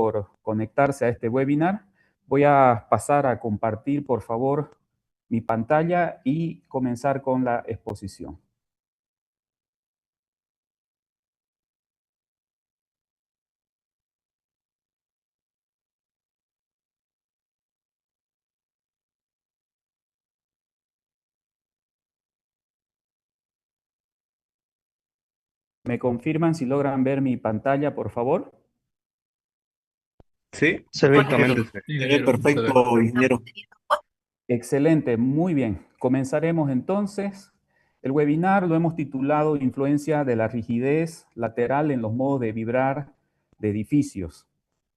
por conectarse a este webinar. Voy a pasar a compartir, por favor, mi pantalla y comenzar con la exposición. ¿Me confirman si logran ver mi pantalla, por favor? Sí, Se ve, perfectamente. ingeniero. Se ve perfecto, ingeniero. Excelente, muy bien. Comenzaremos entonces. El webinar lo hemos titulado Influencia de la rigidez lateral en los modos de vibrar de edificios.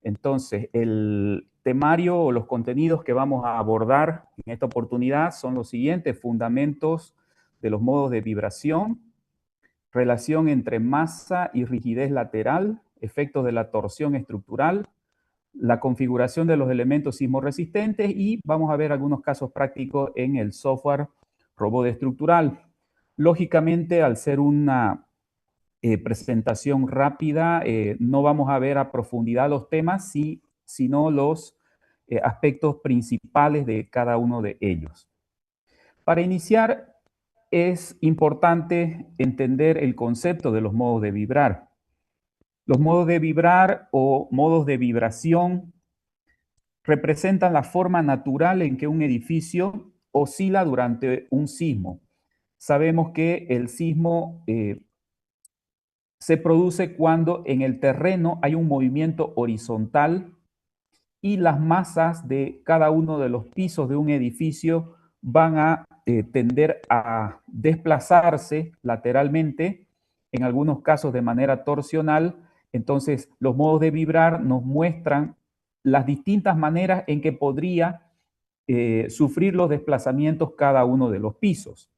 Entonces, el temario o los contenidos que vamos a abordar en esta oportunidad son los siguientes: fundamentos de los modos de vibración, relación entre masa y rigidez lateral, efectos de la torsión estructural, la configuración de los elementos sismorresistentes y vamos a ver algunos casos prácticos en el software robot estructural. Lógicamente, al ser una presentación rápida, no vamos a ver a profundidad los temas, sino los aspectos principales de cada uno de ellos. Para iniciar, es importante entender el concepto de los modos de vibrar. Los modos de vibrar o modos de vibración representan la forma natural en que un edificio oscila durante un sismo. Sabemos que el sismo se produce cuando en el terreno hay un movimiento horizontal y las masas de cada uno de los pisos de un edificio van a tender a desplazarse lateralmente, en algunos casos de manera torsional. Entonces, los modos de vibrar nos muestran las distintas maneras en que podría sufrir los desplazamientos cada uno de los pisos.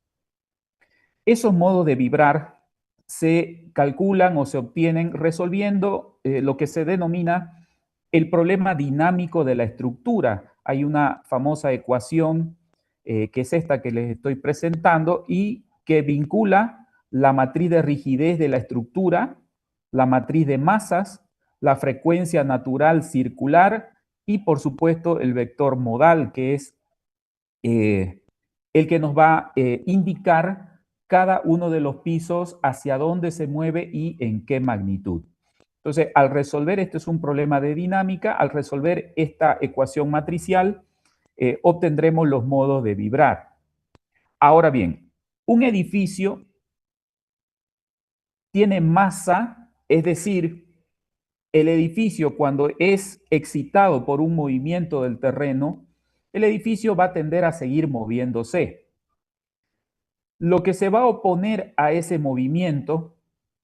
Esos modos de vibrar se calculan o se obtienen resolviendo lo que se denomina el problema dinámico de la estructura. Hay una famosa ecuación que es esta que les estoy presentando y que vincula la matriz de rigidez de la estructura, la matriz de masas, la frecuencia natural circular y, por supuesto, el vector modal, que es el que nos va a indicar cada uno de los pisos hacia dónde se mueve y en qué magnitud. Entonces, al resolver, esto es un problema de dinámica, al resolver esta ecuación matricial, obtendremos los modos de vibrar. Ahora bien, un edificio tiene masa, es decir, el edificio cuando es excitado por un movimiento del terreno, el edificio va a tender a seguir moviéndose. Lo que se va a oponer a ese movimiento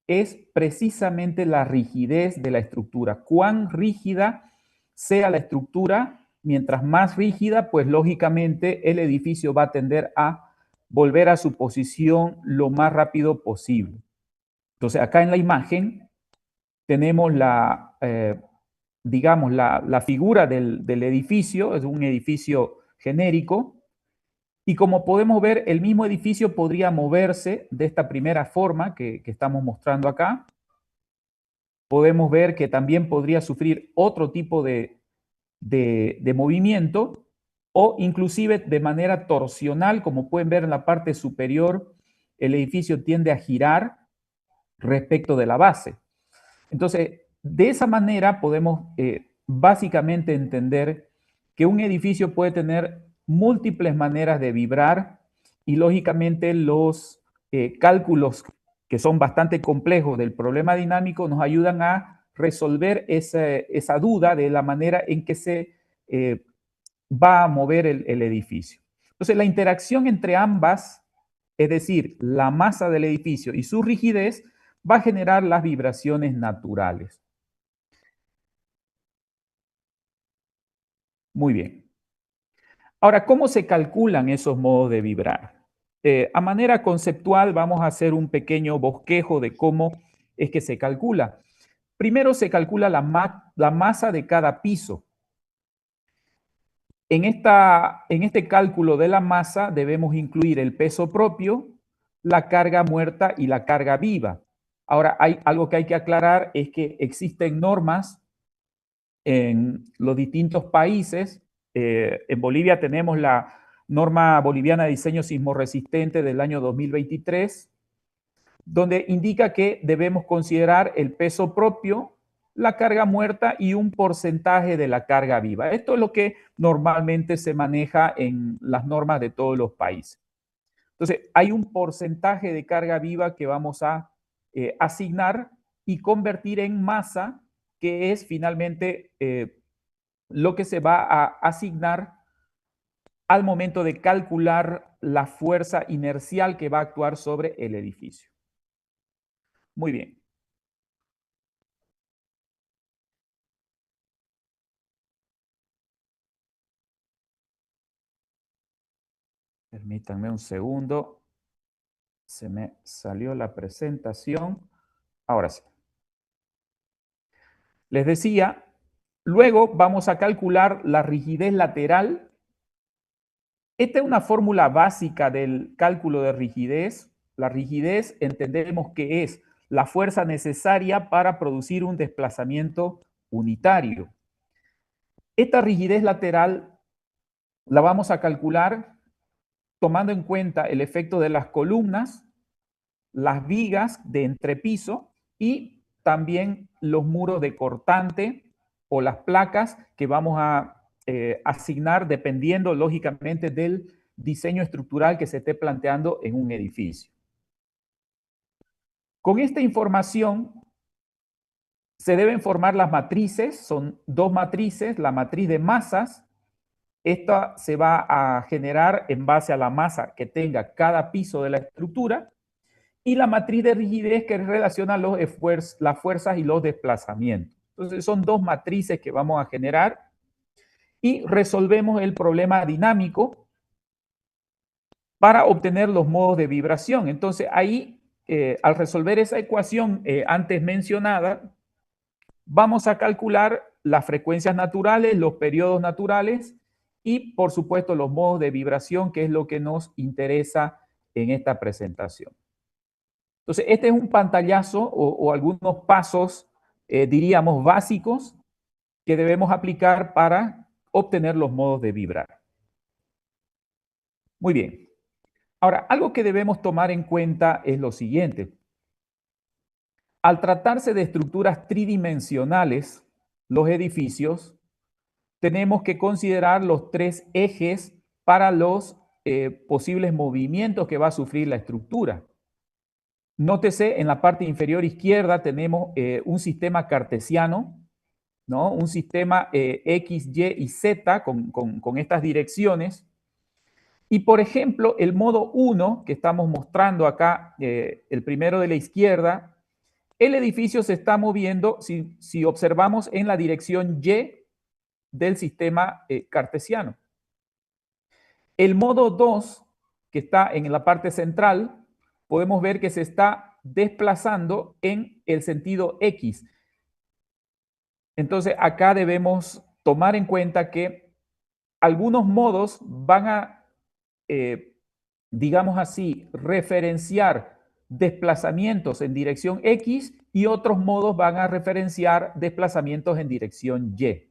es precisamente la rigidez de la estructura. Cuán rígida sea la estructura, mientras más rígida, pues lógicamente el edificio va a tender a volver a su posición lo más rápido posible. Entonces, acá en la imagen tenemos digamos, la figura del edificio, es un edificio genérico, y como podemos ver, el mismo edificio podría moverse de esta primera forma que estamos mostrando acá. Podemos ver que también podría sufrir otro tipo de movimiento o inclusive de manera torsional, como pueden ver en la parte superior, el edificio tiende a girar respecto de la base. Entonces, de esa manera podemos básicamente entender que un edificio puede tener múltiples maneras de vibrar y lógicamente los cálculos que son bastante complejos del problema dinámico nos ayudan a resolver esa duda de la manera en que se va a mover el edificio. Entonces, la interacción entre ambas, es decir, la masa del edificio y su rigidez, va a generar las vibraciones naturales. Muy bien. Ahora, ¿cómo se calculan esos modos de vibrar? A manera conceptual vamos a hacer un pequeño bosquejo de cómo es que se calcula. Primero se calcula la masa de cada piso. En este cálculo de la masa debemos incluir el peso propio, la carga muerta y la carga viva. Ahora, hay algo que hay que aclarar, es que existen normas en los distintos países. En Bolivia tenemos la norma boliviana de diseño sismorresistente del año 2023, donde indica que debemos considerar el peso propio, la carga muerta y un porcentaje de la carga viva. Esto es lo que normalmente se maneja en las normas de todos los países. Entonces, hay un porcentaje de carga viva que vamos a asignar y convertir en masa, que es finalmente lo que se va a asignar al momento de calcular la fuerza inercial que va a actuar sobre el edificio. Muy bien. Permítanme un segundo. Se me salió la presentación. Ahora sí. Les decía, luego vamos a calcular la rigidez lateral. Esta es una fórmula básica del cálculo de rigidez. La rigidez entendemos que es la fuerza necesaria para producir un desplazamiento unitario. Esta rigidez lateral la vamos a calcular tomando en cuenta el efecto de las columnas, las vigas de entrepiso y también los muros de cortante o las placas que vamos a asignar dependiendo lógicamente del diseño estructural que se esté planteando en un edificio. Con esta información se deben formar las matrices, son dos matrices, la matriz de masas. Esta se va a generar en base a la masa que tenga cada piso de la estructura y la matriz de rigidez que relaciona las fuerzas y los desplazamientos. Entonces son dos matrices que vamos a generar y resolvemos el problema dinámico para obtener los modos de vibración. Entonces ahí, al resolver esa ecuación antes mencionada, vamos a calcular las frecuencias naturales, los periodos naturales y, por supuesto, los modos de vibración, que es lo que nos interesa en esta presentación. Entonces, este es un pantallazo o algunos pasos, diríamos, básicos que debemos aplicar para obtener los modos de vibrar. Muy bien. Ahora, algo que debemos tomar en cuenta es lo siguiente. Al tratarse de estructuras tridimensionales, los edificios, tenemos que considerar los tres ejes para los posibles movimientos que va a sufrir la estructura. Nótese, en la parte inferior izquierda tenemos un sistema cartesiano, ¿no? Un sistema X, Y y Z con estas direcciones. Y, por ejemplo, el modo 1 que estamos mostrando acá, el primero de la izquierda, el edificio se está moviendo, si observamos, en la dirección Y del sistema cartesiano. El modo 2, que está en la parte central, podemos ver que se está desplazando en el sentido X. Entonces, acá debemos tomar en cuenta que algunos modos van a, digamos así, referenciar desplazamientos en dirección X y otros modos van a referenciar desplazamientos en dirección Y.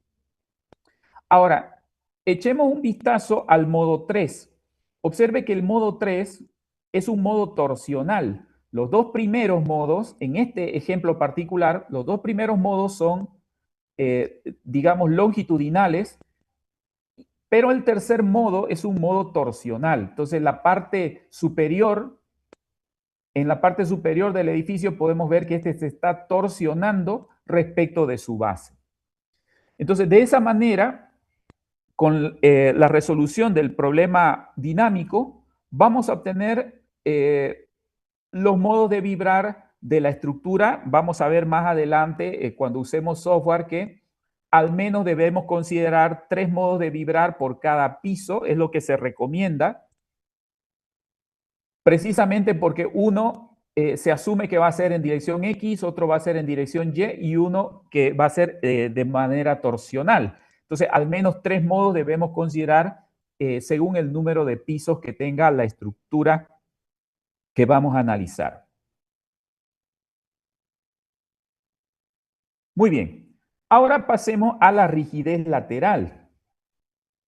Ahora, echemos un vistazo al modo 3. Observe que el modo 3 es un modo torsional. Los dos primeros modos, en este ejemplo particular, los dos primeros modos son, digamos, longitudinales, pero el tercer modo es un modo torsional. Entonces, en la parte superior del edificio podemos ver que este se está torsionando respecto de su base. Entonces, de esa manera, con la resolución del problema dinámico, vamos a obtener los modos de vibrar de la estructura. Vamos a ver más adelante, cuando usemos software, que al menos debemos considerar 3 modos de vibrar por cada piso, es lo que se recomienda, precisamente porque uno se asume que va a ser en dirección X, otro va a ser en dirección Y y uno que va a ser de manera torsional. Entonces, al menos 3 modos debemos considerar según el número de pisos que tenga la estructura que vamos a analizar. Muy bien. Ahora pasemos a la rigidez lateral.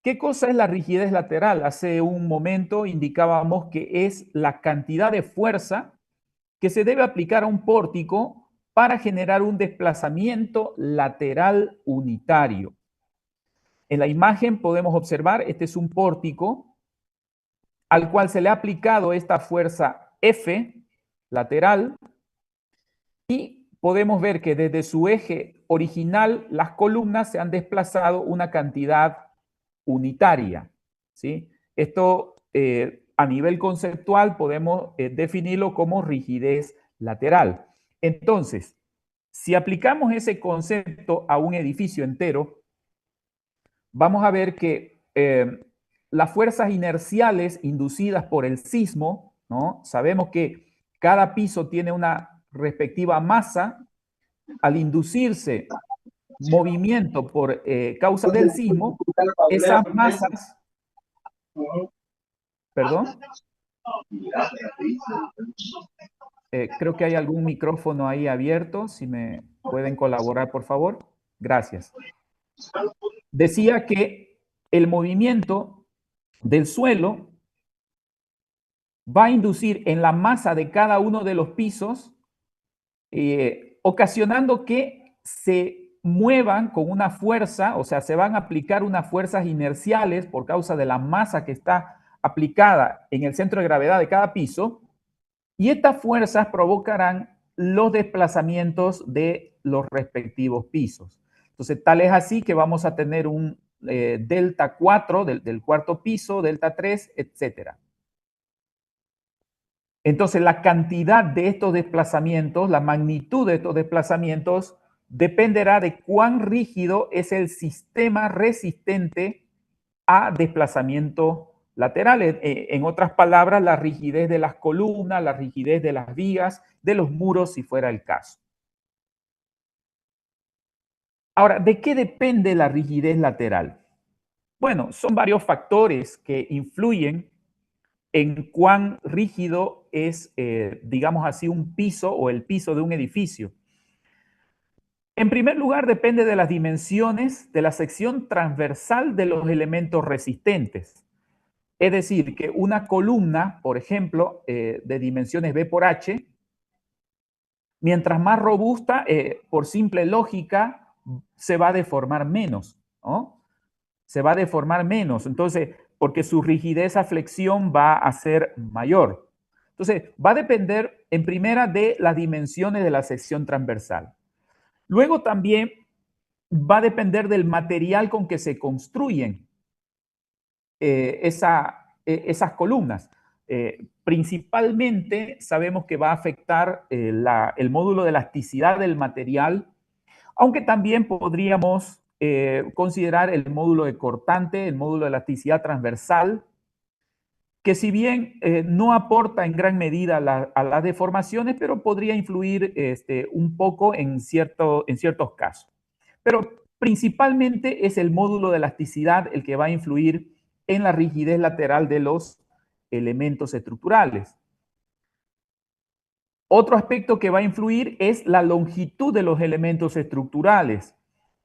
¿Qué cosa es la rigidez lateral? Hace un momento indicábamos que es la cantidad de fuerza que se debe aplicar a un pórtico para generar un desplazamiento lateral unitario. En la imagen podemos observar, este es un pórtico al cual se le ha aplicado esta fuerza F lateral y podemos ver que desde su eje original las columnas se han desplazado una cantidad unitaria, ¿sí? Esto a nivel conceptual podemos definirlo como rigidez lateral. Entonces, si aplicamos ese concepto a un edificio entero, vamos a ver que las fuerzas inerciales inducidas por el sismo, ¿no? Sabemos que cada piso tiene una respectiva masa. Al inducirse movimiento por causa del sismo, esas masas, perdón, creo que hay algún micrófono ahí abierto, si me pueden colaborar, por favor. Gracias. Decía que el movimiento del suelo va a inducir en la masa de cada uno de los pisos, ocasionando que se muevan con una fuerza, o sea, se van a aplicar unas fuerzas inerciales por causa de la masa que está aplicada en el centro de gravedad de cada piso, y estas fuerzas provocarán los desplazamientos de los respectivos pisos. Entonces, tal es así que vamos a tener un delta 4 del cuarto piso, delta 3, etcétera. Entonces, la cantidad de estos desplazamientos, la magnitud de estos desplazamientos, dependerá de cuán rígido es el sistema resistente a desplazamientos laterales. En otras palabras, la rigidez de las columnas, la rigidez de las vigas, de los muros, si fuera el caso. Ahora, ¿de qué depende la rigidez lateral? Bueno, son varios factores que influyen en cuán rígido es, digamos así, un piso o el piso de un edificio. En primer lugar, depende de las dimensiones de la sección transversal de los elementos resistentes. Es decir, que una columna, por ejemplo, de dimensiones B por H, mientras más robusta, por simple lógica, se va a deformar menos, ¿no? Se va a deformar menos. Entonces, porque su rigidez a flexión va a ser mayor. Entonces, va a depender en primera de las dimensiones de la sección transversal. Luego también va a depender del material con que se construyen esas columnas. Principalmente sabemos que va a afectar el módulo de elasticidad del material, aunque también podríamos considerar el módulo de cortante, el módulo de elasticidad transversal, que si bien no aporta en gran medida a las deformaciones, pero podría influir un poco en ciertos casos. Pero principalmente es el módulo de elasticidad el que va a influir en la rigidez lateral de los elementos estructurales. Otro aspecto que va a influir es la longitud de los elementos estructurales.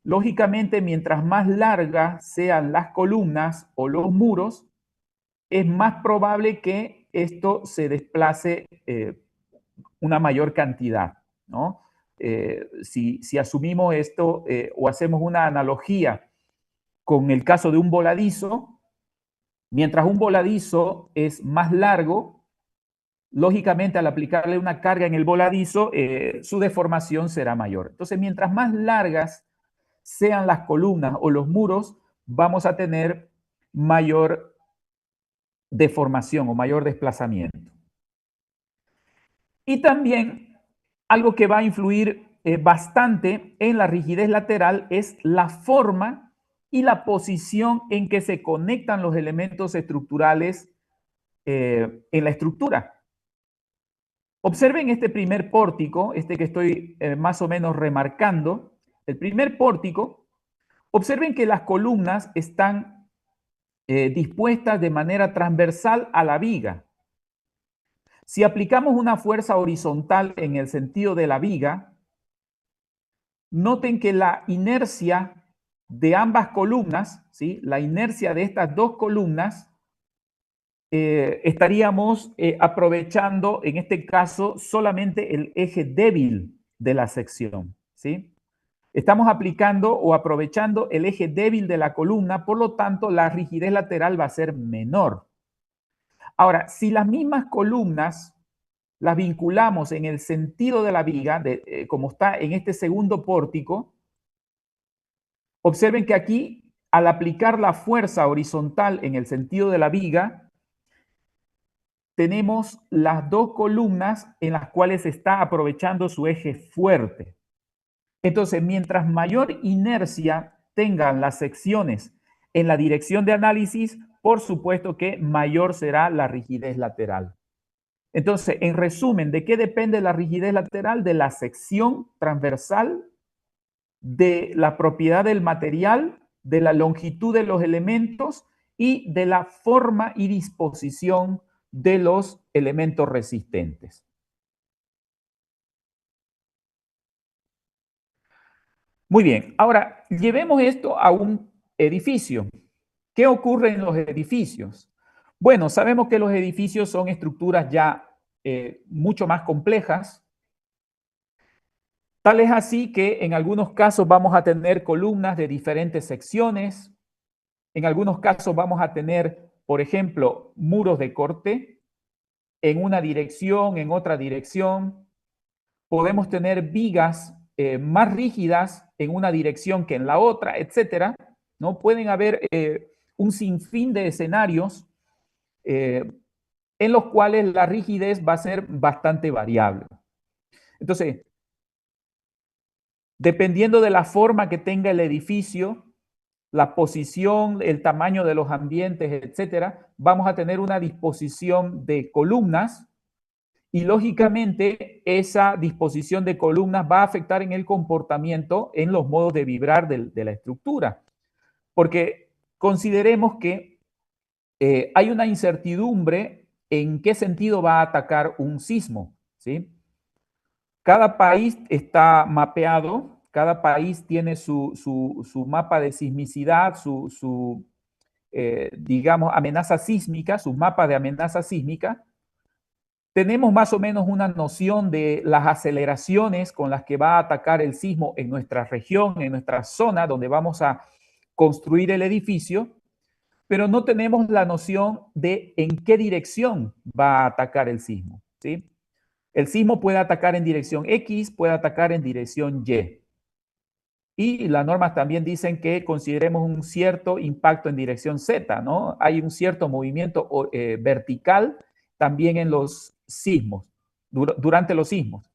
Lógicamente, mientras más largas sean las columnas o los muros, es más probable que esto se desplace una mayor cantidad, ¿no? Si asumimos esto o hacemos una analogía con el caso de un voladizo, mientras un voladizo es más largo, lógicamente al aplicarle una carga en el voladizo, su deformación será mayor. Entonces, mientras más largas sean las columnas o los muros, vamos a tener mayor deformación o mayor desplazamiento. Y también algo que va a influir bastante en la rigidez lateral es la forma y la posición en que se conectan los elementos estructurales en la estructura. Observen este primer pórtico, este que estoy más o menos remarcando. El primer pórtico, observen que las columnas están dispuestas de manera transversal a la viga. Si aplicamos una fuerza horizontal en el sentido de la viga, noten que la inercia de ambas columnas, ¿sí? La inercia de estas dos columnas, estaríamos aprovechando, en este caso, solamente el eje débil de la sección, ¿sí? Estamos aplicando o aprovechando el eje débil de la columna, por lo tanto, la rigidez lateral va a ser menor. Ahora, si las mismas columnas las vinculamos en el sentido de la viga, como está en este segundo pórtico, observen que aquí, al aplicar la fuerza horizontal en el sentido de la viga, tenemos las dos columnas en las cuales se está aprovechando su eje fuerte. Entonces, mientras mayor inercia tengan las secciones en la dirección de análisis, por supuesto que mayor será la rigidez lateral. Entonces, en resumen, ¿de qué depende la rigidez lateral? De la sección transversal, de la propiedad del material, de la longitud de los elementos y de la forma y disposición de los elementos resistentes. Muy bien, ahora llevemos esto a un edificio. ¿Qué ocurre en los edificios? Bueno, sabemos que los edificios son estructuras ya mucho más complejas. Tal es así que en algunos casos vamos a tener columnas de diferentes secciones. En algunos casos vamos a tener, por ejemplo, muros de corte en una dirección, en otra dirección. Podemos tener vigas más rígidas en una dirección que en la otra, etcétera. ¿No? Pueden haber un sinfín de escenarios en los cuales la rigidez va a ser bastante variable. Entonces, dependiendo de la forma que tenga el edificio, la posición, el tamaño de los ambientes, etcétera, vamos a tener una disposición de columnas y lógicamente esa disposición de columnas va a afectar en el comportamiento, en los modos de vibrar de la estructura. Porque consideremos que hay una incertidumbre en qué sentido va a atacar un sismo, ¿sí? Cada país está mapeado, cada país tiene su mapa de sismicidad, digamos, amenaza sísmica, su mapa de amenaza sísmica. Tenemos más o menos una noción de las aceleraciones con las que va a atacar el sismo en nuestra región, en nuestra zona donde vamos a construir el edificio, pero no tenemos la noción de en qué dirección va a atacar el sismo, ¿sí? El sismo puede atacar en dirección X, puede atacar en dirección Y. Y las normas también dicen que consideremos un cierto impacto en dirección Z, ¿no? Hay un cierto movimiento vertical también en los sismos, durante los sismos.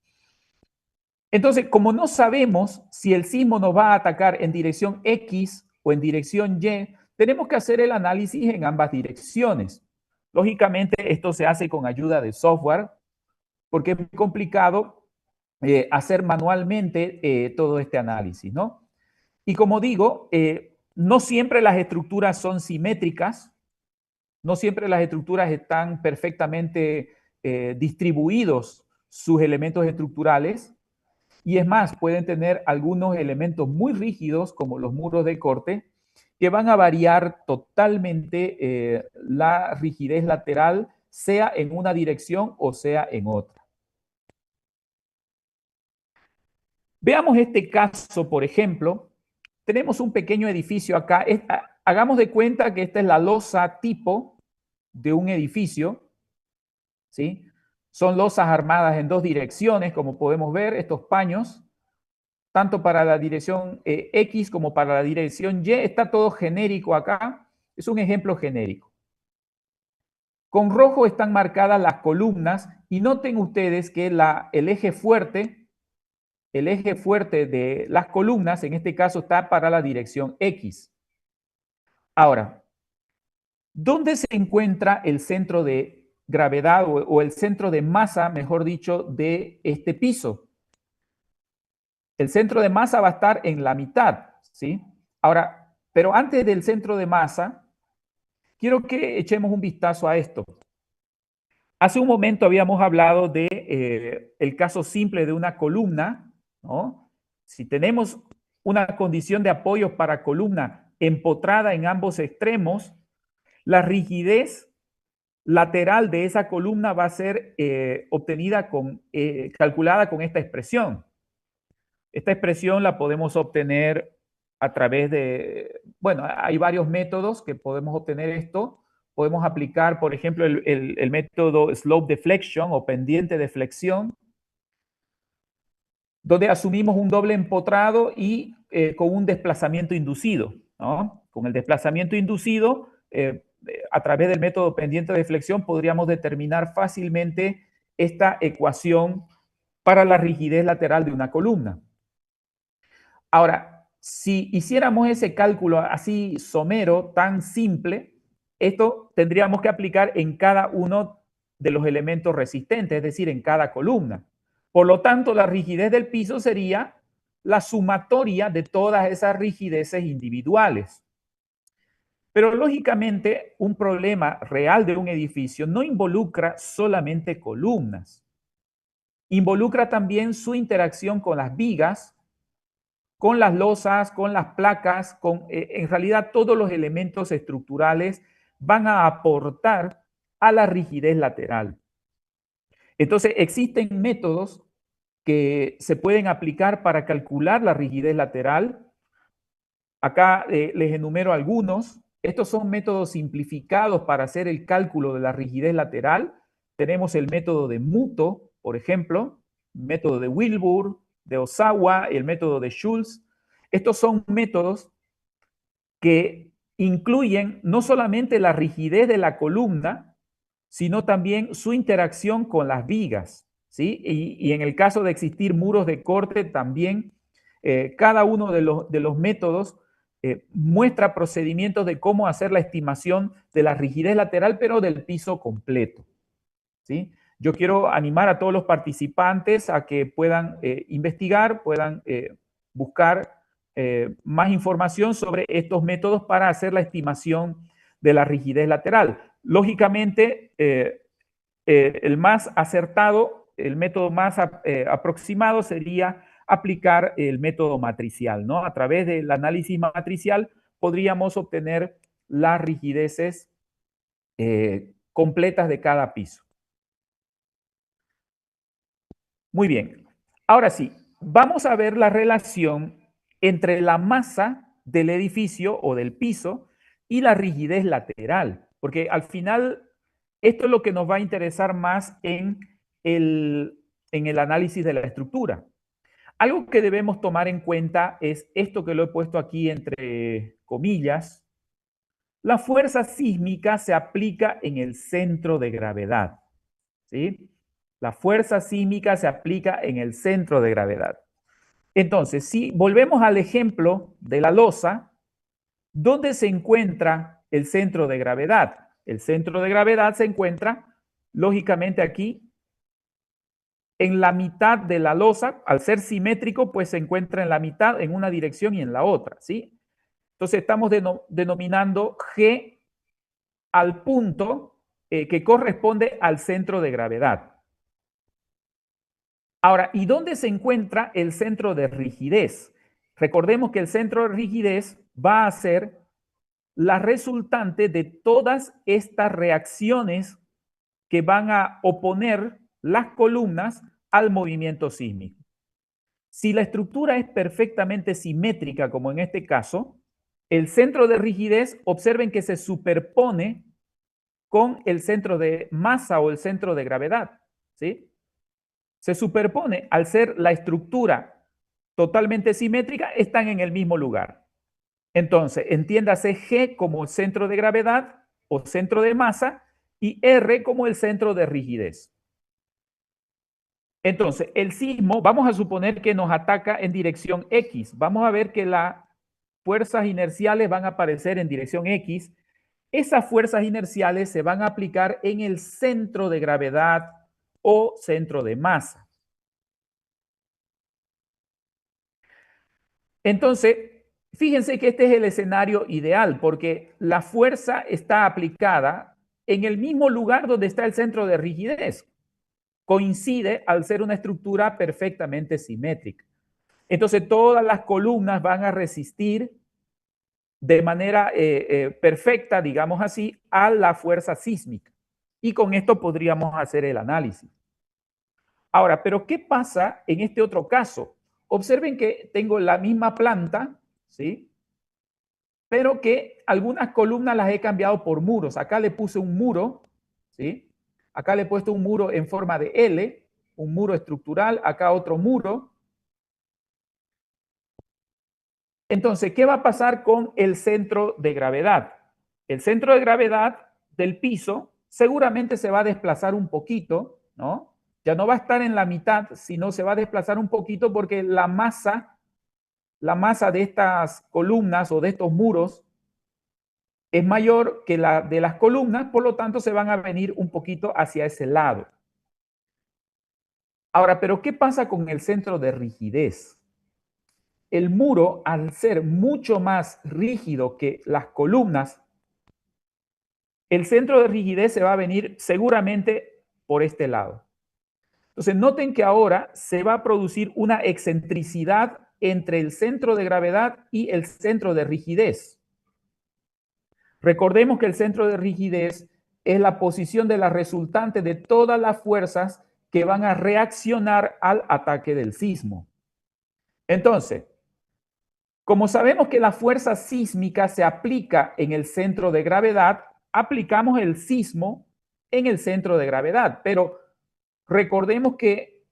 Entonces, como no sabemos si el sismo nos va a atacar en dirección X o en dirección Y, tenemos que hacer el análisis en ambas direcciones. Lógicamente, esto se hace con ayuda de software, porque es muy complicado hacer manualmente todo este análisis, ¿no? Y como digo, no siempre las estructuras son simétricas, no siempre las estructuras están perfectamente distribuidos sus elementos estructurales, y es más, pueden tener algunos elementos muy rígidos, como los muros de corte, que van a variar totalmente la rigidez lateral, sea en una dirección o sea en otra. Veamos este caso, por ejemplo. Tenemos un pequeño edificio acá. Hagamos de cuenta que esta es la losa tipo de un edificio, ¿sí? Son losas armadas en dos direcciones, como podemos ver, estos paños, tanto para la dirección X como para la dirección Y. Está todo genérico acá. Es un ejemplo genérico. Con rojo están marcadas las columnas y noten ustedes que el eje fuerte de las columnas, en este caso, está para la dirección X. Ahora, ¿dónde se encuentra el centro de gravedad o el centro de masa, mejor dicho, de este piso? El centro de masa va a estar en la mitad, ¿sí? Ahora, pero antes del centro de masa, quiero que echemos un vistazo a esto. Hace un momento habíamos hablado de el caso simple de una columna, ¿no? Si tenemos una condición de apoyo para columna empotrada en ambos extremos, la rigidez lateral de esa columna va a ser obtenida calculada con esta expresión. Esta expresión la podemos obtener a través de, bueno, hay varios métodos que podemos obtener esto. Podemos aplicar, por ejemplo, el método slope deflection o pendiente de flexión, donde asumimos un doble empotrado y con un desplazamiento inducido, ¿no? Con el desplazamiento inducido, a través del método pendiente de flexión, podríamos determinar fácilmente esta ecuación para la rigidez lateral de una columna. Ahora, si hiciéramos ese cálculo así somero, tan simple, esto tendríamos que aplicar en cada uno de los elementos resistentes, es decir, en cada columna. Por lo tanto, la rigidez del piso sería la sumatoria de todas esas rigideces individuales. Pero lógicamente, un problema real de un edificio no involucra solamente columnas. Involucra también su interacción con las vigas, con las losas, con las placas, en realidad todos los elementos estructurales van a aportar a la rigidez lateral. Entonces, existen métodos que se pueden aplicar para calcular la rigidez lateral. Acá les enumero algunos. Estos son métodos simplificados para hacer el cálculo de la rigidez lateral. Tenemos el método de Muto, por ejemplo, el método de Wilbur, de Osawa, el método de Schulz. Estos son métodos que incluyen no solamente la rigidez de la columna, sino también su interacción con las vigas, ¿sí? Y en el caso de existir muros de corte, también cada uno de los métodos muestra procedimientos de cómo hacer la estimación de la rigidez lateral, pero del piso completo, ¿sí? Yo quiero animar a todos los participantes a que puedan investigar, puedan buscar más información sobre estos métodos para hacer la estimación de la rigidez lateral. Lógicamente, el más acertado, el método más aproximado sería aplicar el método matricial, ¿no? A través del análisis matricial podríamos obtener las rigideces completas de cada piso. Muy bien. Ahora sí, vamos a ver la relación entre la masa del edificio o del piso y la rigidez lateral, porque al final esto es lo que nos va a interesar más en el análisis de la estructura. Algo que debemos tomar en cuenta es esto que lo he puesto aquí entre comillas. La fuerza sísmica se aplica en el centro de gravedad, ¿sí? La fuerza sísmica se aplica en el centro de gravedad. Entonces, si volvemos al ejemplo de la losa, ¿dónde se encuentra el centro de gravedad? El centro de gravedad se encuentra, lógicamente, aquí en la mitad de la losa. Al ser simétrico, pues se encuentra en la mitad, en una dirección y en la otra, ¿sí? Entonces, estamos denominando G al punto que corresponde al centro de gravedad. Ahora, ¿y dónde se encuentra el centro de rigidez? Recordemos que el centro de rigidez va a ser la resultante de todas estas reacciones que van a oponer las columnas al movimiento sísmico. Si la estructura es perfectamente simétrica, como en este caso, el centro de rigidez, observen que se superpone con el centro de masa o el centro de gravedad, ¿sí? Se superpone, al ser la estructura totalmente simétrica, están en el mismo lugar. Entonces, entiéndase G como el centro de gravedad o centro de masa y R como el centro de rigidez. Entonces, el sismo, vamos a suponer que nos ataca en dirección X. Vamos a ver que las fuerzas inerciales van a aparecer en dirección X. Esas fuerzas inerciales se van a aplicar en el centro de gravedad o centro de masa. Entonces, fíjense que este es el escenario ideal porque la fuerza está aplicada en el mismo lugar donde está el centro de rigidez. Coincide al ser una estructura perfectamente simétrica. Entonces todas las columnas van a resistir de manera perfecta, digamos así, a la fuerza sísmica. Y con esto podríamos hacer el análisis. Ahora, pero ¿qué pasa en este otro caso? Observen que tengo la misma planta, ¿sí? Pero que algunas columnas las he cambiado por muros. Acá le puse un muro, ¿sí? Acá le he puesto un muro en forma de L, un muro estructural, acá otro muro. Entonces, ¿qué va a pasar con el centro de gravedad? El centro de gravedad del piso seguramente se va a desplazar un poquito, ¿no? Ya no va a estar en la mitad, sino se va a desplazar un poquito porque la masa de estas columnas o de estos muros es mayor que la de las columnas, por lo tanto se van a venir un poquito hacia ese lado. Ahora, pero ¿qué pasa con el centro de rigidez? El muro, al ser mucho más rígido que las columnas, el centro de rigidez se va a venir seguramente por este lado. Entonces, noten que ahora se va a producir una excentricidad entre el centro de gravedad y el centro de rigidez. Recordemos que el centro de rigidez es la posición de la resultante de todas las fuerzas que van a reaccionar al ataque del sismo. Entonces, como sabemos que la fuerza sísmica se aplica en el centro de gravedad, aplicamos el sismo en el centro de gravedad, pero recordemos que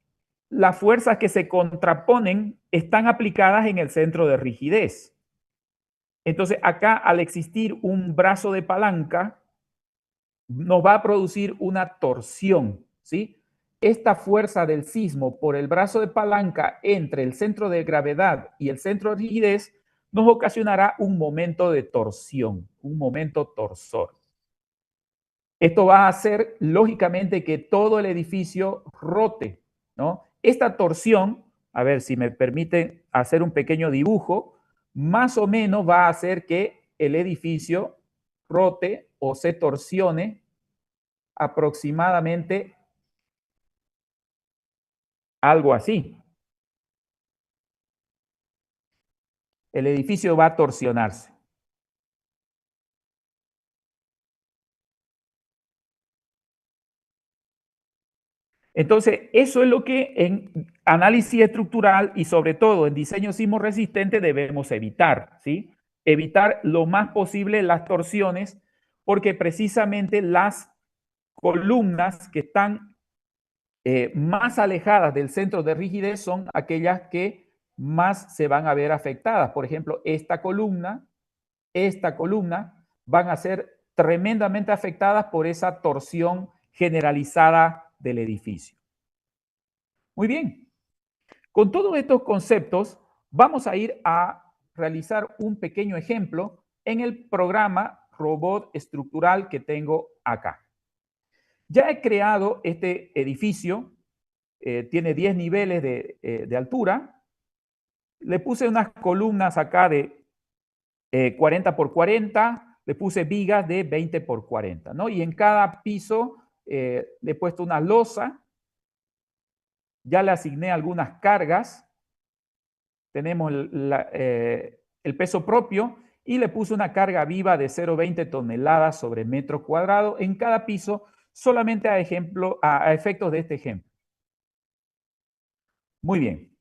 las fuerzas que se contraponen están aplicadas en el centro de rigidez. Entonces, acá, al existir un brazo de palanca, nos va a producir una torsión, ¿sí? Esta fuerza del sismo por el brazo de palanca entre el centro de gravedad y el centro de rigidez nos ocasionará un momento de torsión, un momento torsor. Esto va a hacer, lógicamente, que todo el edificio rote, ¿no? Esta torsión, a ver si me permite hacer un pequeño dibujo, más o menos va a hacer que el edificio rote o se torsione aproximadamente algo así. El edificio va a torsionarse. Entonces, eso es lo que en análisis estructural y sobre todo en diseño sismo resistente debemos evitar, ¿sí? Evitar lo más posible las torsiones, porque precisamente las columnas que están más alejadas del centro de rigidez son aquellas que más se van a ver afectadas. Por ejemplo, esta columna van a ser tremendamente afectadas por esa torsión generalizada del edificio. Muy bien, con todos estos conceptos vamos a ir a realizar un pequeño ejemplo en el programa robot estructural que tengo acá. Ya he creado este edificio, tiene 10 niveles de altura. Le puse unas columnas acá de 40 por 40, le puse vigas de 20 por 40, ¿no? Y en cada piso le he puesto una losa, ya le asigné algunas cargas, tenemos el peso propio y le puse una carga viva de 0,20 toneladas sobre metro cuadrado en cada piso, solamente a efectos de este ejemplo. Muy bien.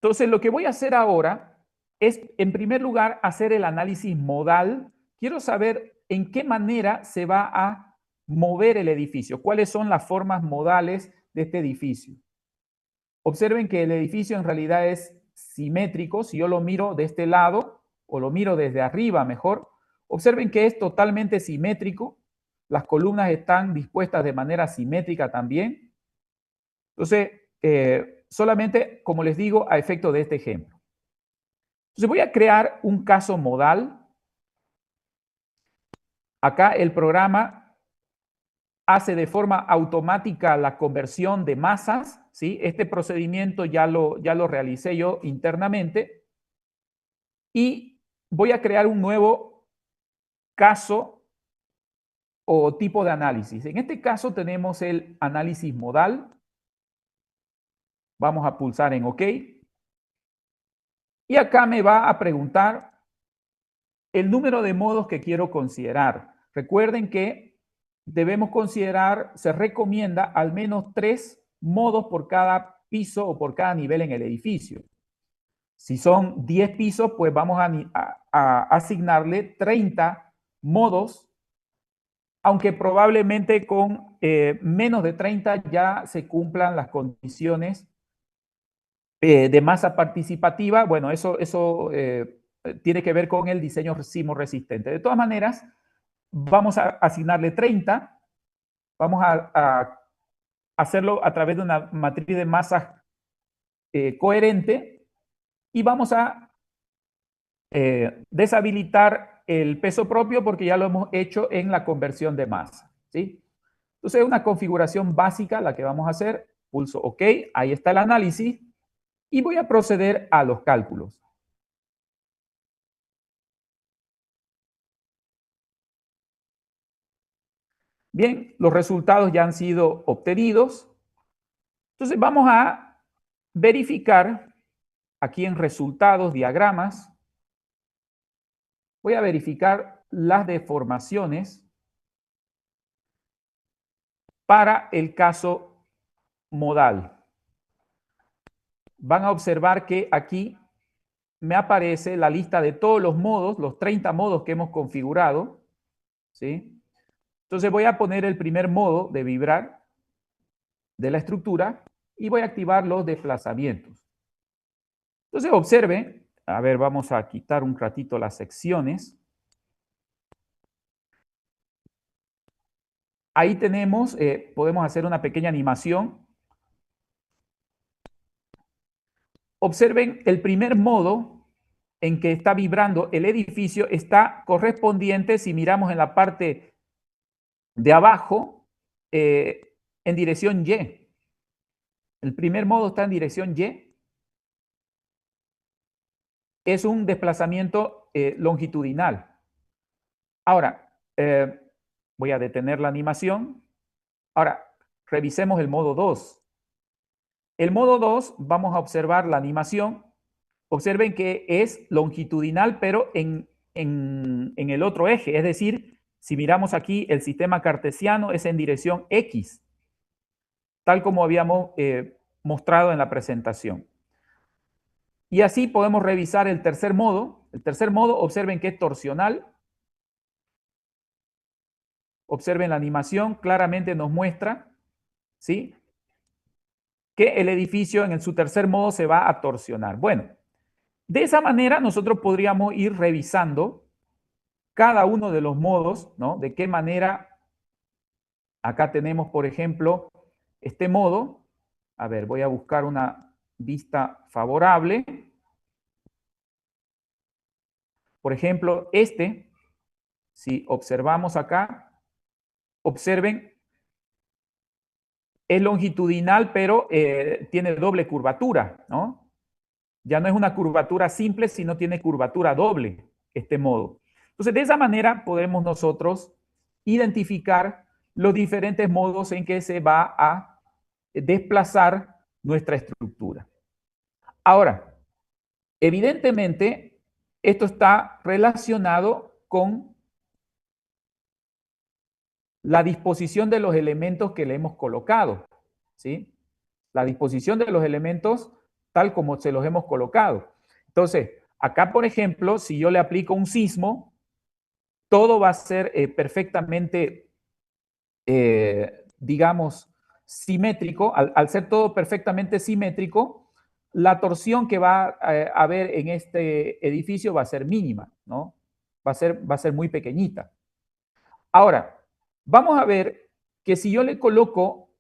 Entonces, lo que voy a hacer ahora es, en primer lugar, hacer el análisis modal. Quiero saber en qué manera se va a mover el edificio, cuáles son las formas modales de este edificio. Observen que el edificio en realidad es simétrico. Si yo lo miro de este lado o lo miro desde arriba mejor, observen que es totalmente simétrico. Las columnas están dispuestas de manera simétrica también. Entonces, solamente, como les digo, a efecto de este ejemplo. Entonces voy a crear un caso modal. Acá el programa hace de forma automática la conversión de masas, ¿sí? Este procedimiento ya lo realicé yo internamente. Y voy a crear un nuevo caso o tipo de análisis. En este caso tenemos el análisis modal. Vamos a pulsar en OK. Y acá me va a preguntar el número de modos que quiero considerar. Recuerden que debemos considerar, se recomienda al menos 3 modos por cada piso o por cada nivel en el edificio. Si son 10 pisos, pues vamos a asignarle 30 modos, aunque probablemente con menos de 30 ya se cumplan las condiciones de masa participativa. Bueno, eso tiene que ver con el diseño sismo resistente. De todas maneras, vamos a asignarle 30, vamos a hacerlo a través de una matriz de masas coherente y vamos a deshabilitar el peso propio porque ya lo hemos hecho en la conversión de masa, ¿sí? Entonces, es una configuración básica la que vamos a hacer. Pulso OK, ahí está el análisis y voy a proceder a los cálculos. Bien, los resultados ya han sido obtenidos. Entonces, vamos a verificar aquí en resultados, diagramas. Voy a verificar las deformaciones para el caso modal. Van a observar que aquí me aparece la lista de todos los modos, los 30 modos que hemos configurado, ¿sí? Entonces voy a poner el primer modo de vibrar de la estructura y voy a activar los desplazamientos. Entonces observe, a ver, vamos a quitar un ratito las secciones. Ahí tenemos, podemos hacer una pequeña animación. Observen el primer modo en que está vibrando el edificio está correspondiente, si miramos en la parte de abajo, en dirección Y. El primer modo está en dirección Y. Es un desplazamiento longitudinal. Ahora, voy a detener la animación. Ahora, revisemos el modo 2. El modo 2, vamos a observar la animación. Observen que es longitudinal, pero en el otro eje. Es decir, si miramos aquí, el sistema cartesiano es en dirección X, tal como habíamos mostrado en la presentación. Y así podemos revisar el tercer modo. El tercer modo, observen que es torsional. Observen la animación, claramente nos muestra, ¿sí?, que el edificio en su tercer modo se va a torsionar. Bueno, de esa manera nosotros podríamos ir revisando cada uno de los modos, ¿no? De qué manera, acá tenemos, por ejemplo, este modo. A ver, voy a buscar una vista favorable. Por ejemplo, si observamos acá, observen, es longitudinal, pero tiene doble curvatura, ¿no? Ya no es una curvatura simple, sino tiene curvatura doble, este modo. Entonces, de esa manera podemos nosotros identificar los diferentes modos en que se va a desplazar nuestra estructura. Ahora, evidentemente, esto está relacionado con la disposición de los elementos que le hemos colocado, ¿sí? La disposición de los elementos tal como se los hemos colocado. Entonces, acá, por ejemplo, si yo le aplico un sismo, todo va a ser perfectamente, digamos, simétrico. Al ser todo perfectamente simétrico, la torsión que va a haber en este edificio va a ser mínima, ¿no? Va a ser muy pequeñita. Ahora, vamos a ver que si yo le coloco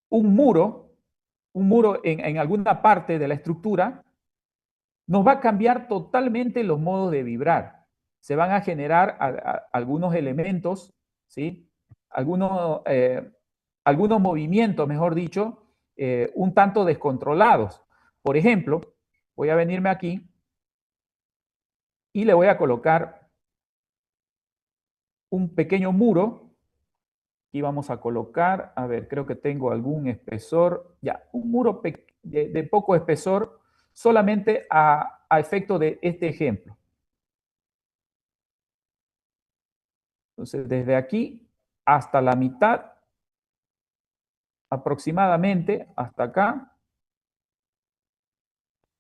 un muro en alguna parte de la estructura, nos va a cambiar totalmente los modos de vibrar. Se van a generar algunos elementos, ¿sí? Algunos movimientos, mejor dicho, un tanto descontrolados. Por ejemplo, voy a venirme aquí y le voy a colocar un pequeño muro. Aquí vamos a colocar, a ver, creo que tengo algún espesor, ya, un muro de poco espesor solamente a efecto de este ejemplo. Entonces, desde aquí hasta la mitad, aproximadamente, hasta acá,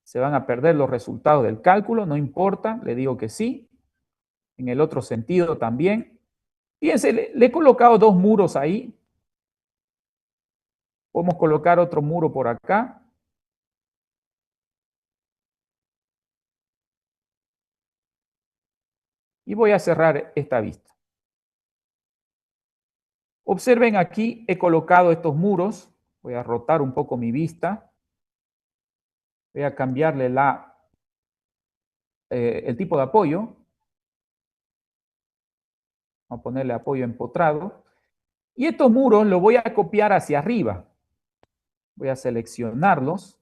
se van a perder los resultados del cálculo, no importa, le digo que sí. En el otro sentido también. Fíjense, le he colocado dos muros ahí. Podemos colocar otro muro por acá. Y voy a cerrar esta vista. Observen aquí, he colocado estos muros. Voy a rotar un poco mi vista. Voy a cambiarle el tipo de apoyo. Vamos a ponerle apoyo empotrado. Y estos muros los voy a copiar hacia arriba. Voy a seleccionarlos.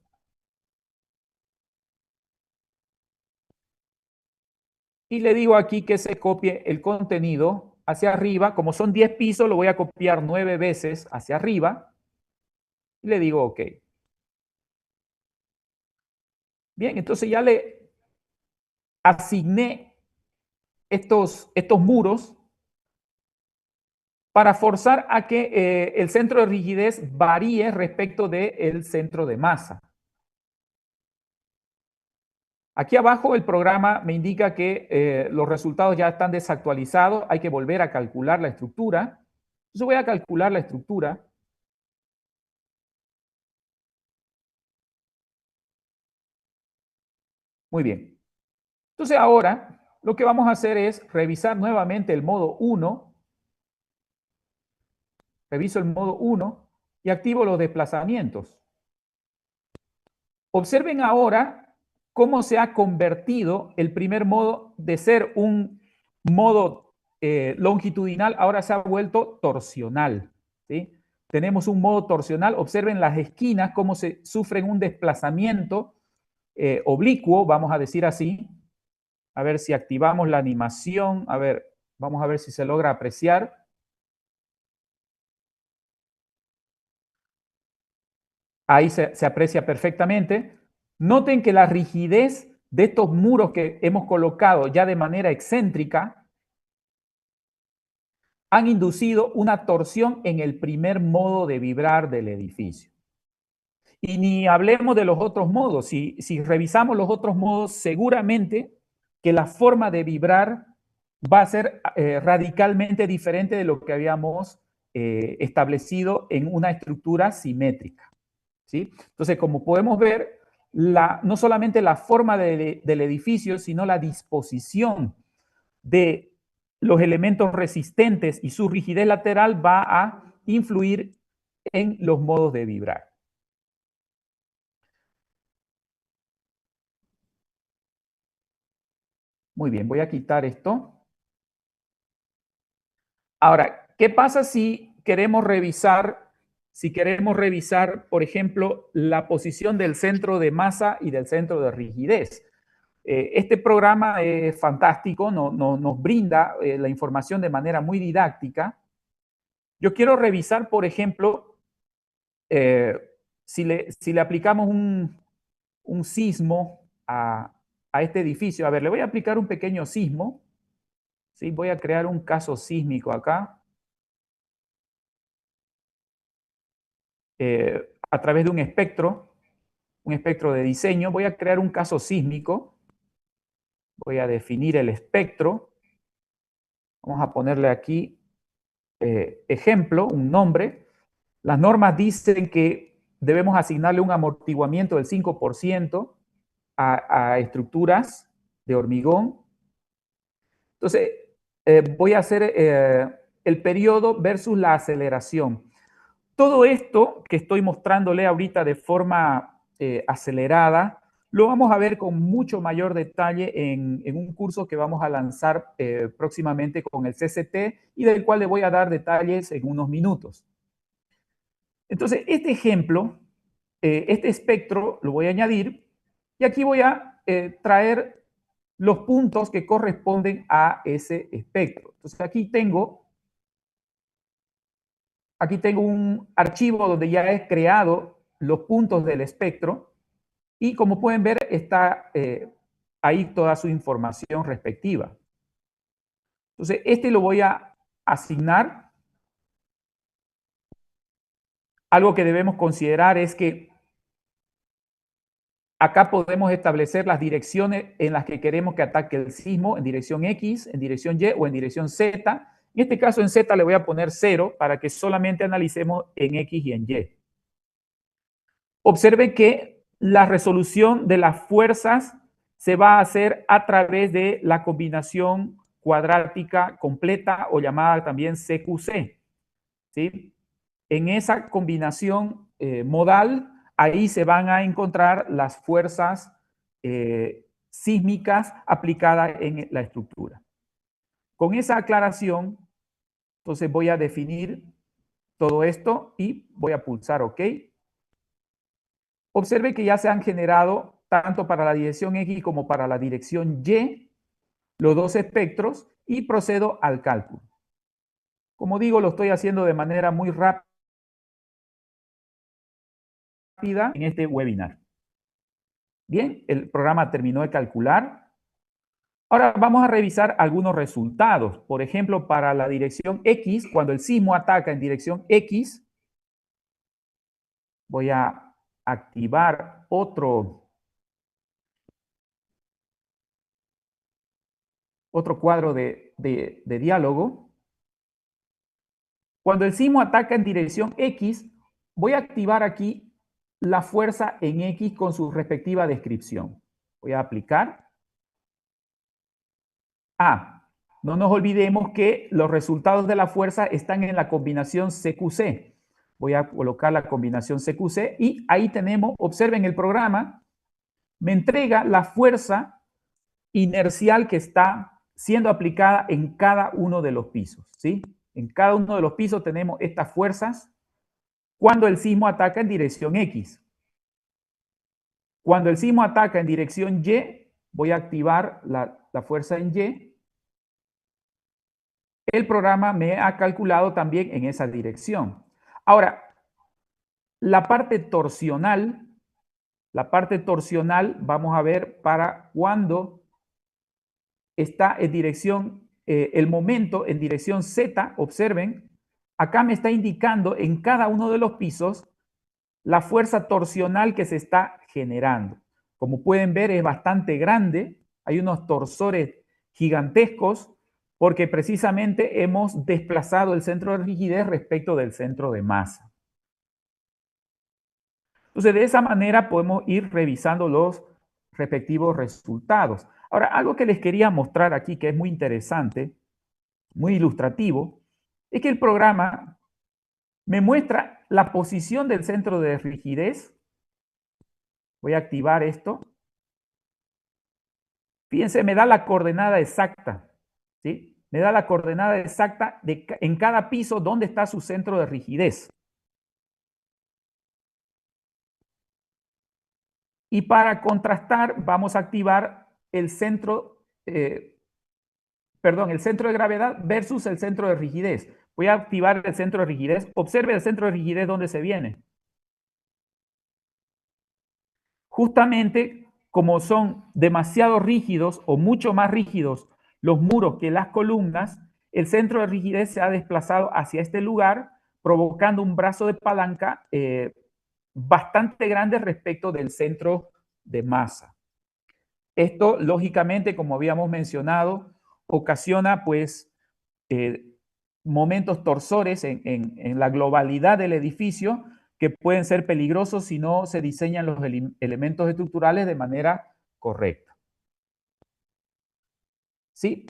Y le digo aquí que se copie el contenido hacia arriba. Como son 10 pisos, lo voy a copiar 9 veces hacia arriba. Y le digo OK. Bien, entonces ya le asigné estos muros para forzar a que el centro de rigidez varíe respecto del centro de masa. Aquí abajo el programa me indica que los resultados ya están desactualizados, hay que volver a calcular la estructura. Entonces voy a calcular la estructura. Muy bien. Entonces ahora lo que vamos a hacer es revisar nuevamente el modo 1. Reviso el modo 1 y activo los desplazamientos. Observen ahora cómo se ha convertido el primer modo de ser un modo longitudinal, ahora se ha vuelto torsional, ¿sí? Tenemos un modo torsional, observen las esquinas, cómo se sufren un desplazamiento oblicuo, vamos a decir así. A ver si activamos la animación, a ver, vamos a ver si se logra apreciar. Ahí se aprecia perfectamente. Noten que la rigidez de estos muros que hemos colocado ya de manera excéntrica han inducido una torsión en el primer modo de vibrar del edificio. Y ni hablemos de los otros modos. Si revisamos los otros modos, seguramente que la forma de vibrar va a ser radicalmente diferente de lo que habíamos establecido en una estructura simétrica. ¿Sí? Entonces, como podemos ver, no solamente la forma del edificio, sino la disposición de los elementos resistentes y su rigidez lateral va a influir en los modos de vibrar. Muy bien, voy a quitar esto. Ahora, ¿qué pasa si queremos revisar, por ejemplo, la posición del centro de masa y del centro de rigidez? Este programa es fantástico, nos brinda la información de manera muy didáctica. Yo quiero revisar, por ejemplo, si le aplicamos un sismo a este edificio. A ver, le voy a aplicar un pequeño sismo. ¿Sí? Voy a crear un caso sísmico acá. A través de un espectro de diseño. Voy a crear un caso sísmico. Voy a definir el espectro. Vamos a ponerle aquí ejemplo, un nombre. Las normas dicen que debemos asignarle un amortiguamiento del 5% a estructuras de hormigón. Entonces, voy a hacer el periodo versus la aceleración. Todo esto que estoy mostrándole ahorita de forma acelerada, lo vamos a ver con mucho mayor detalle en un curso que vamos a lanzar próximamente con el CCT y del cual le voy a dar detalles en unos minutos. Entonces, este ejemplo, este espectro lo voy a añadir y aquí voy a traer los puntos que corresponden a ese espectro. Entonces, aquí tengo un archivo donde ya he creado los puntos del espectro. Y como pueden ver, está ahí toda su información respectiva. Entonces, este lo voy a asignar. Algo que debemos considerar es que acá podemos establecer las direcciones en las que queremos que ataque el sismo, en dirección X, en dirección Y o en dirección Z. En este caso, en Z le voy a poner 0 para que solamente analicemos en X y en Y. Observen que la resolución de las fuerzas se va a hacer a través de la combinación cuadrática completa o llamada también CQC. ¿Sí? En esa combinación modal, ahí se van a encontrar las fuerzas sísmicas aplicadas en la estructura. Con esa aclaración, entonces voy a definir todo esto y voy a pulsar OK. Observe que ya se han generado tanto para la dirección X como para la dirección Y los dos espectros y procedo al cálculo. Como digo, lo estoy haciendo de manera muy rápida en este webinar. Bien, el programa terminó de calcular. Ahora vamos a revisar algunos resultados. Por ejemplo, para la dirección X, cuando el sismo ataca en dirección X, voy a activar otro cuadro de diálogo. Cuando el sismo ataca en dirección X, voy a activar aquí la fuerza en X con su respectiva descripción. Voy a aplicar. No nos olvidemos que los resultados de la fuerza están en la combinación CQC. Voy a colocar la combinación CQC y ahí tenemos, observen el programa, me entrega la fuerza inercial que está siendo aplicada en cada uno de los pisos, ¿sí? En cada uno de los pisos tenemos estas fuerzas cuando el sismo ataca en dirección X. Cuando el sismo ataca en dirección Y, voy a activar la fuerza en Y. El programa me ha calculado también en esa dirección. Ahora, la parte torsional vamos a ver para cuando está en dirección, el momento en dirección Z, observen, acá me está indicando en cada uno de los pisos la fuerza torsional que se está generando. Como pueden ver, es bastante grande, hay unos torsores gigantescos porque precisamente hemos desplazado el centro de rigidez respecto del centro de masa. Entonces, de esa manera podemos ir revisando los respectivos resultados. Ahora, algo que les quería mostrar aquí que es muy interesante, muy ilustrativo, es que el programa me muestra la posición del centro de rigidez. Voy a activar esto. Fíjense, me da la coordenada exacta, ¿sí? Me da la coordenada exacta en cada piso dónde está su centro de rigidez. Y para contrastar, vamos a activar el centro, el centro de gravedad versus el centro de rigidez. Voy a activar el centro de rigidez. Observe el centro de rigidez donde se viene. Justamente como son demasiado rígidos o mucho más rígidos los muros que las columnas, el centro de rigidez se ha desplazado hacia este lugar, provocando un brazo de palanca bastante grande respecto del centro de masa. Esto, lógicamente, como habíamos mencionado, ocasiona pues momentos torsores en la globalidad del edificio que pueden ser peligrosos si no se diseñan los elementos estructurales de manera correcta. ¿Sí?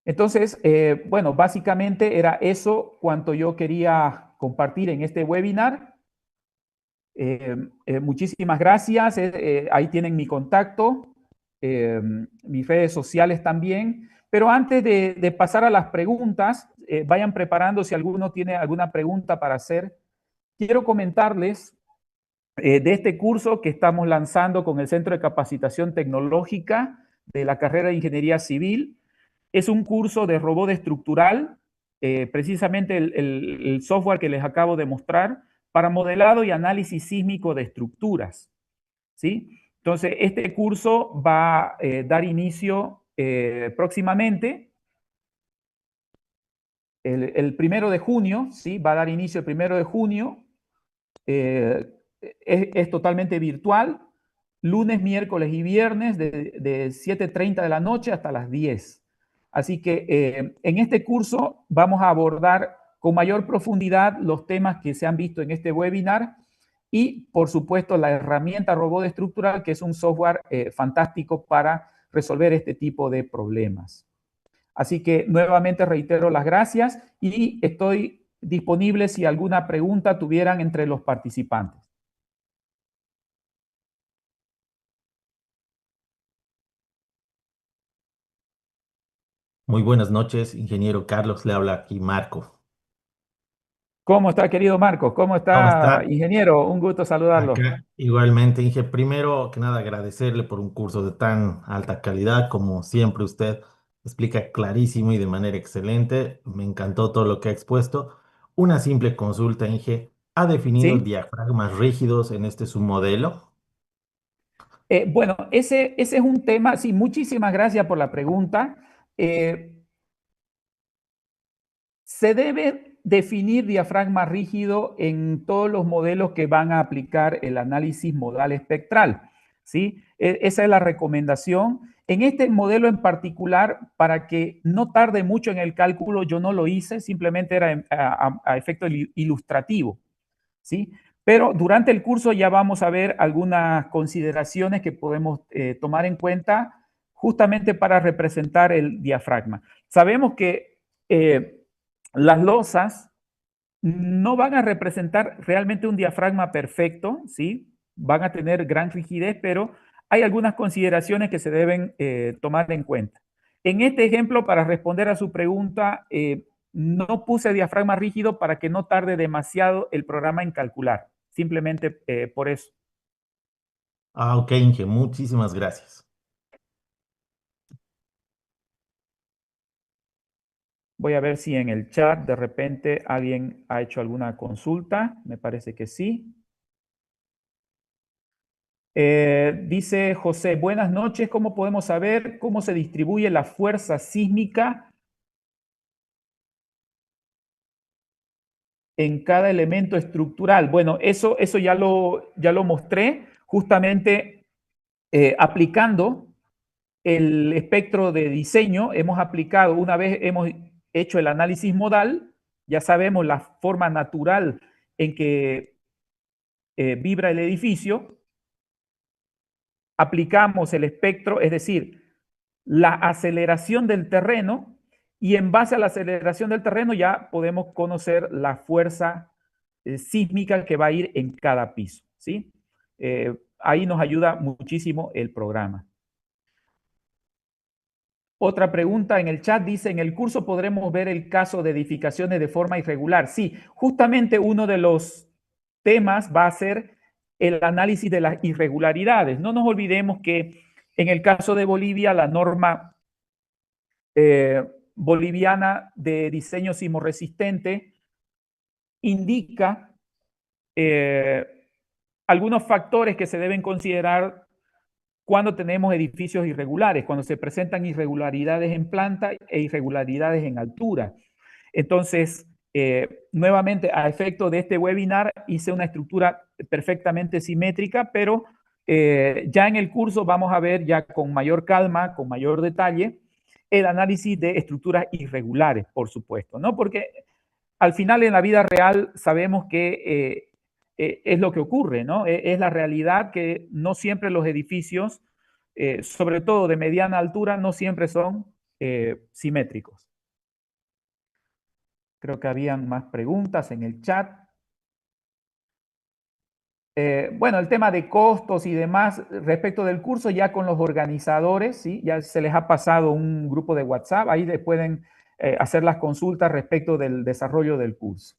Entonces, bueno, básicamente era eso cuanto yo quería compartir en este webinar. Muchísimas gracias. Ahí tienen mi contacto, mis redes sociales también. Pero antes de pasar a las preguntas, vayan preparando si alguno tiene alguna pregunta para hacer. Quiero comentarles de este curso que estamos lanzando con el Centro de Capacitación Tecnológica de la carrera de Ingeniería Civil. Es un curso de robot estructural, precisamente el software que les acabo de mostrar, para modelado y análisis sísmico de estructuras. ¿sí? Entonces, este curso va a dar inicio próximamente, el 1 de junio, ¿sí? Va a dar inicio el 1 de junio. eh, es totalmente virtual, lunes, miércoles y viernes de 7:30 de la noche hasta las 10. Así que en este curso vamos a abordar con mayor profundidad los temas que se han visto en este webinar y, por supuesto, la herramienta Robot Estructural, que es un software fantástico para resolver este tipo de problemas. Así que nuevamente reitero las gracias y estoy disponible si alguna pregunta tuvieran entre los participantes. Muy buenas noches, ingeniero Carlos, le habla aquí Marco. ¿Cómo está, querido Marcos? ¿Cómo ¿Cómo está, está? ingeniero? Un gusto saludarlo. Acá igualmente, Inge, primero que nada agradecerle por un curso de tan alta calidad, como siempre usted explica clarísimo y de manera excelente. Me encantó todo lo que ha expuesto. Una simple consulta, Inge, ¿ha definido ¿Sí? diafragmas rígidos en este su modelo? Bueno, ese es un tema, sí, muchísimas gracias por la pregunta. Eh, Se debe definir diafragma rígido en todos los modelos que van a aplicar el análisis modal espectral, ¿sí? Esa es la recomendación. En este modelo en particular, para que no tarde mucho en el cálculo, yo no lo hice, simplemente era a efecto ilustrativo, ¿sí? Pero durante el curso ya vamos a ver algunas consideraciones que podemos tomar en cuenta justamente para representar el diafragma. Sabemos que las losas no van a representar realmente un diafragma perfecto, ¿sí? Van a tener gran rigidez, pero hay algunas consideraciones que se deben tomar en cuenta. En este ejemplo, para responder a su pregunta, no puse diafragma rígido para que no tarde demasiado el programa en calcular, simplemente por eso. Ah, ok, Inge, muchísimas gracias. Voy a ver si en el chat de repente alguien ha hecho alguna consulta, me parece que sí. Dice José, buenas noches, ¿cómo podemos saber cómo se distribuye la fuerza sísmica en cada elemento estructural? Bueno, eso ya lo mostré justamente aplicando el espectro de diseño. Hemos aplicado, una vez hemos hecho el análisis modal, ya sabemos la forma natural en que vibra el edificio, aplicamos el espectro, es decir, la aceleración del terreno, y en base a la aceleración del terreno ya podemos conocer la fuerza sísmica que va a ir en cada piso, ¿sí? Ahí nos ayuda muchísimo el programa. Otra pregunta en el chat dice, en el curso podremos ver el caso de edificaciones de forma irregular. Sí, justamente uno de los temas va a ser el análisis de las irregularidades. No nos olvidemos que en el caso de Bolivia, la norma boliviana de diseño sismorresistente indica eh, algunos factores que se deben considerar cuando tenemos edificios irregulares, cuando se presentan irregularidades en planta e irregularidades en altura. Entonces, nuevamente, a efecto de este webinar, hice una estructura perfectamente simétrica, pero ya en el curso vamos a ver ya con mayor calma, con mayor detalle, el análisis de estructuras irregulares, por supuesto, ¿no? Porque al final en la vida real sabemos que es lo que ocurre, ¿no? Es la realidad que no siempre los edificios, sobre todo de mediana altura, no siempre son simétricos. Creo que habían más preguntas en el chat. Bueno, el tema de costos y demás respecto del curso ya con los organizadores, ¿sí? Ya se les ha pasado un grupo de WhatsApp, ahí le pueden hacer las consultas respecto del desarrollo del curso.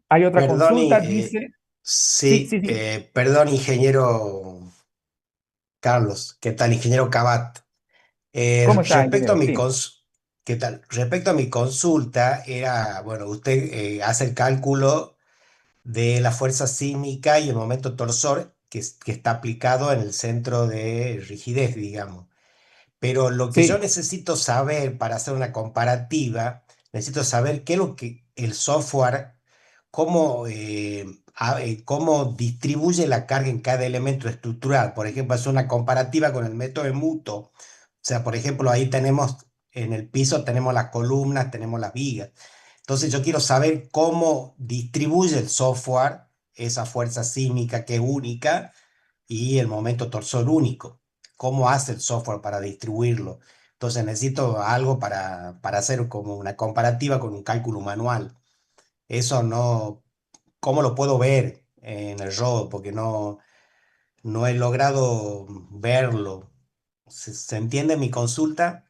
Hay otra Perdón, consulta, dice, sí, sí, sí, sí. perdón, ingeniero Carlos. ¿Qué tal, ingeniero Cabat? ¿Cómo está, Respecto a ingeniero? mi Sí, ¿qué tal? Respecto a mi consulta, era, bueno, usted hace el cálculo de la fuerza sísmica y el momento torsor que está aplicado en el centro de rigidez, digamos. Pero lo que yo Sí, necesito saber para hacer una comparativa, necesito saber qué es lo que el software, cómo, cómo distribuye la carga en cada elemento estructural. Por ejemplo, hacer una comparativa con el método de Muto. O sea, por ejemplo, ahí tenemos, en el piso tenemos las columnas, tenemos las vigas. Entonces yo quiero saber cómo distribuye el software esa fuerza sísmica que es única y el momento torsor único. ¿Cómo hace el software para distribuirlo? Entonces necesito algo para hacer como una comparativa con un cálculo manual. Eso no, ¿cómo lo puedo ver en el robot? Porque no he logrado verlo. ¿Se entiende mi consulta?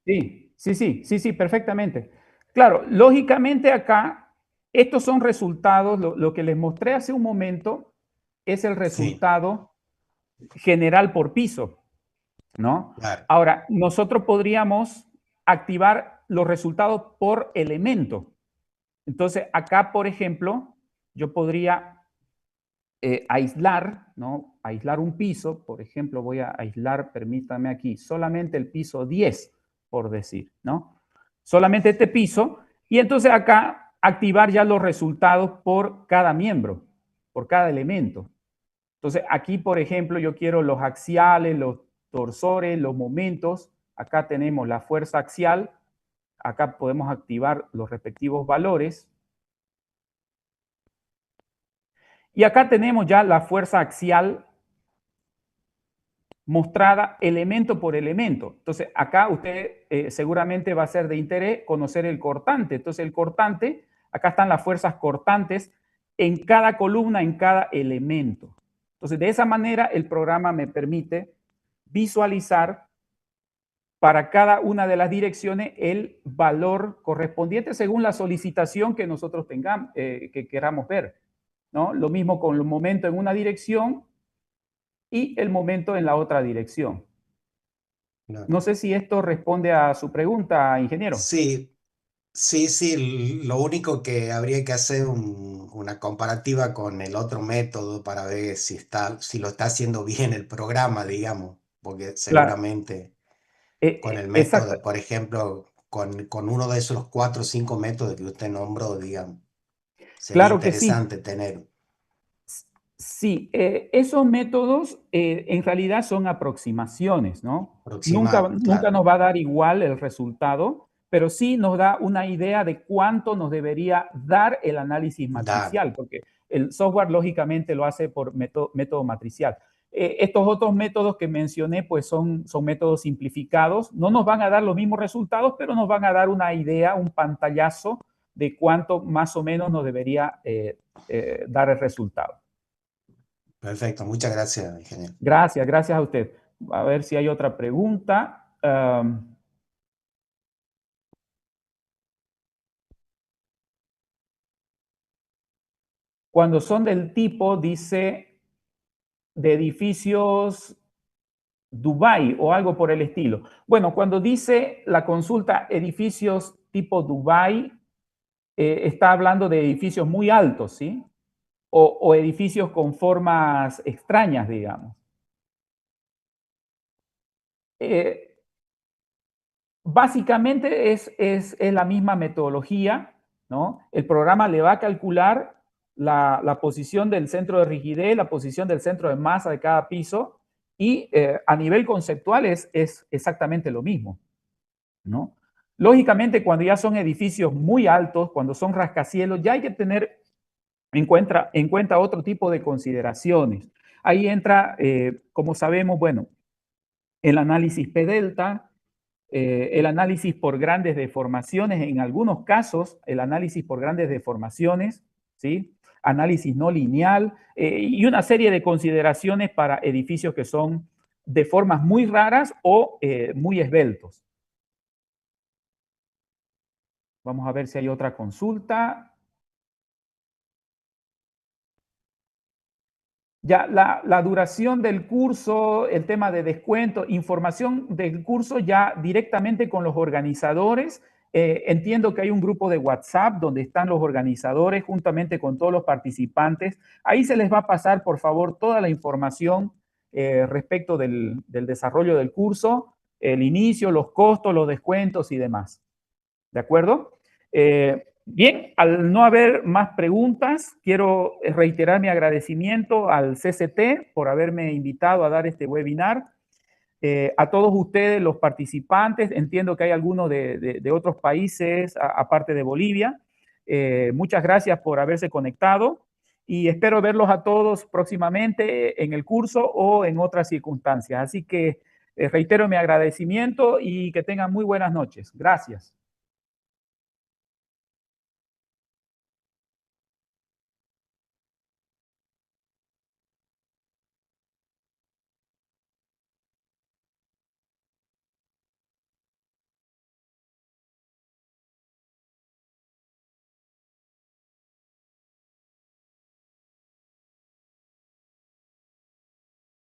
sí, perfectamente. Claro, lógicamente acá, estos son resultados, lo que les mostré hace un momento es el Sí, resultado general por piso, ¿no? claro. Ahora, nosotros podríamos activar los resultados por elemento. Entonces, acá, por ejemplo, yo podría aislar, ¿no? Aislar un piso, por ejemplo, voy a aislar, permítame aquí, solamente el piso 10, por decir, ¿no? Solamente este piso, y entonces acá activar ya los resultados por cada miembro, por cada elemento. Entonces, aquí, por ejemplo, yo quiero los axiales, los torsores, los momentos. Acá tenemos la fuerza axial. Acá podemos activar los respectivos valores. Y acá tenemos ya la fuerza axial mostrada elemento por elemento. Entonces, acá usted seguramente va a ser de interés conocer el cortante. Entonces, el cortante, acá están las fuerzas cortantes en cada columna, en cada elemento. Entonces, de esa manera, el programa me permite visualizar para cada una de las direcciones el valor correspondiente según la solicitación que nosotros tengamos, que queramos ver, ¿no? Lo mismo con el momento en una dirección y el momento en la otra dirección. Claro. No sé si esto responde a su pregunta, ingeniero. Sí, sí, lo único que habría que hacer una comparativa con el otro método para ver si lo está haciendo bien el programa, digamos, porque Claro, seguramente con el exacto. método, por ejemplo, con uno de esos 4 o 5 métodos que usted nombró, digamos, sería Claro que sí. interesante tener Sí, esos métodos en realidad son aproximaciones, ¿no? Nunca, aproximado, nunca claro, nos va a dar igual el resultado, pero sí nos da una idea de cuánto nos debería dar el análisis dar, matricial, porque el software lógicamente lo hace por método matricial. Estos otros métodos que mencioné, pues son métodos simplificados. No nos van a dar los mismos resultados, pero nos van a dar una idea, un pantallazo de cuánto más o menos nos debería dar el resultado. perfecto, muchas gracias, ingeniero. Gracias, gracias a usted. A ver si hay otra pregunta. Cuando son del tipo, dice, de edificios Dubai o algo por el estilo. Bueno, cuando dice la consulta edificios tipo Dubai, está hablando de edificios muy altos, ¿sí? O edificios con formas extrañas, digamos. Eh, Básicamente es la misma metodología, ¿no? El programa le va a calcular la posición del centro de rigidez, la posición del centro de masa de cada piso y a nivel conceptual es exactamente lo mismo, ¿no? Lógicamente, cuando ya son edificios muy altos, cuando son rascacielos, ya hay que tener en cuenta otro tipo de consideraciones. Ahí entra, como sabemos, bueno, el análisis P-delta, el análisis por grandes deformaciones, en algunos casos, el análisis por grandes deformaciones, ¿sí? Análisis no lineal y una serie de consideraciones para edificios que son de formas muy raras o muy esbeltos. Vamos a ver si hay otra consulta. Ya la duración del curso, el tema de descuento, información del curso ya directamente con los organizadores Entiendo que hay un grupo de WhatsApp donde están los organizadores juntamente con todos los participantes. Ahí se les va a pasar, por favor, toda la información respecto del desarrollo del curso, el inicio, los costos, los descuentos y demás. ¿De acuerdo? Bien, al no haber más preguntas, quiero reiterar mi agradecimiento al CCT por haberme invitado a dar este webinar. A todos ustedes, los participantes, entiendo que hay algunos de otros países, aparte de Bolivia. Muchas gracias por haberse conectado y espero verlos a todos próximamente en el curso o en otras circunstancias. Así que reitero mi agradecimiento y que tengan muy buenas noches. Gracias.